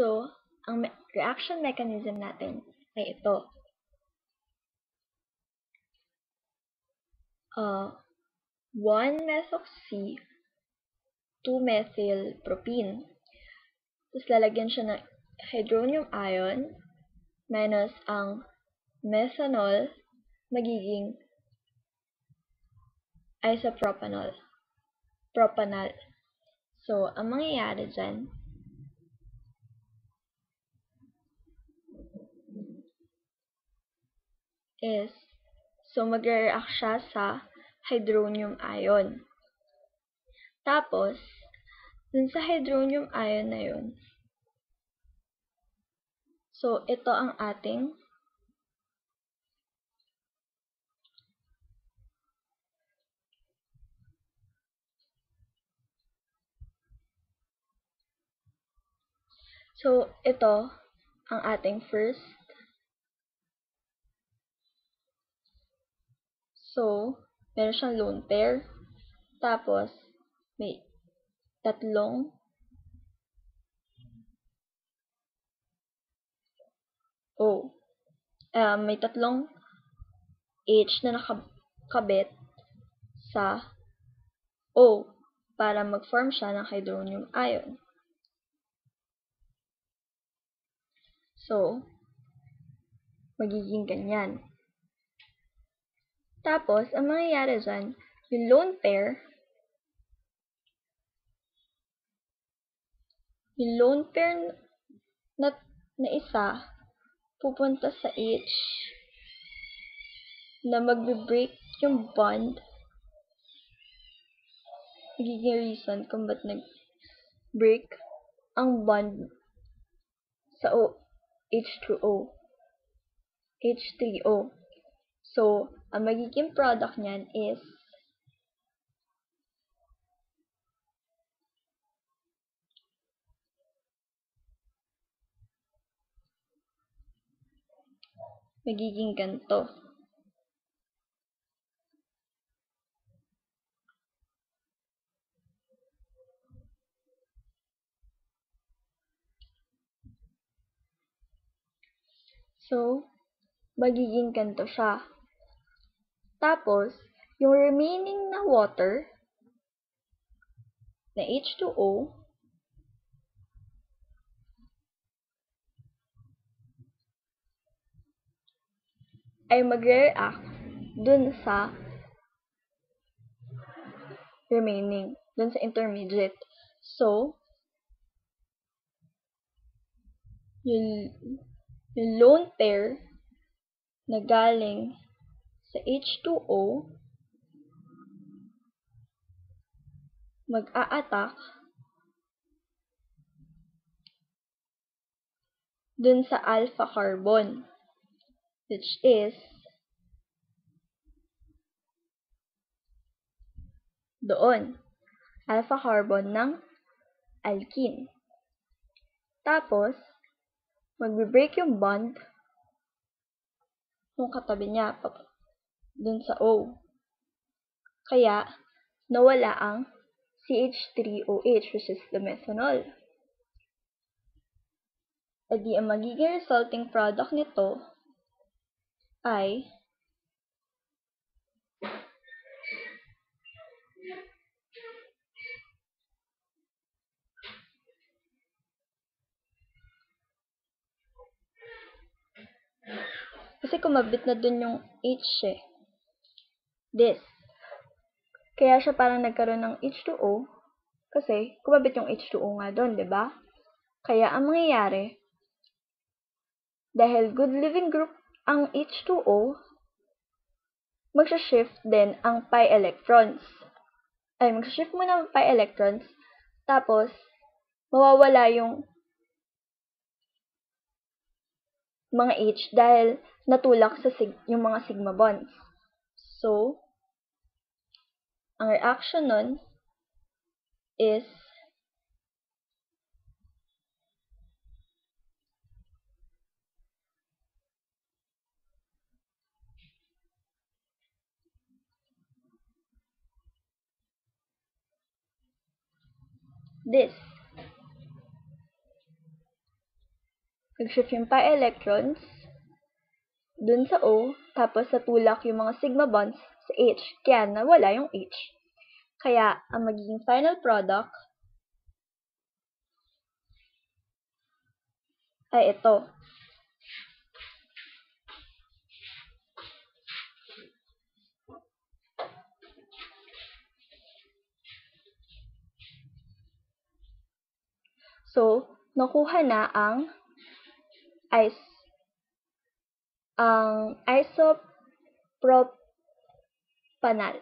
So, ang reaction mechanism natin ay ito. 1-methoxy, 2-methylpropene. Tapos lalagyan siya ng hydronium ion minus ang methanol, magiging isopropanol. Propanol. So, ang mangyayari dyan is, so magre-react siya sa hydronium ion. Tapos, dun sa hydronium ion na yun, so ito ang ating first. So, meron siyang lone pair. Tapos, may tatlong O. May tatlong H na nakabit sa O para mag-form siya ng hydronium ion. So, magiging ganyan. Tapos, ang mangyayari dyan, yung lone pair na isa, pupunta sa H na magbe-break yung bond. Magiging reason kung ba't nag-break ang bond sa H2O. H3O. So, ang magiging product niyan is magiging ganito. So, magiging ganito siya. Tapos, yung remaining na water na H2O ay magre-react dun sa remaining, dun sa intermediate. So, yung lone pair na galing sa H2O mag-a-attack dun sa alpha carbon, which is doon, alpha carbon ng alkene. Tapos, magbe-break yung bond ng katabi niya dun sa O. Kaya, nawala ang CH3OH, which is the methanol. E di, ang magiging resulting product nito ay kasi kumabit na dun yung H this. Kaya siya parang nagkaroon ng H2O kasi kumabit yung H2O nga dun, di ba? Kaya ang mangyayari, dahil good living group ang H2O, magsha-shift din ang pi electrons. Magsha-shift muna ang pi electrons, tapos mawawala yung mga H dahil natulak sa yung mga sigma bonds. So, ang reaction nun is this. Nag-shift yung pi electrons dun sa O, tapos natulak yung mga sigma bonds sa H, kaya nawala yung H. Kaya, ang magiging final product ay ito. So, nakuha na ang isopropanol.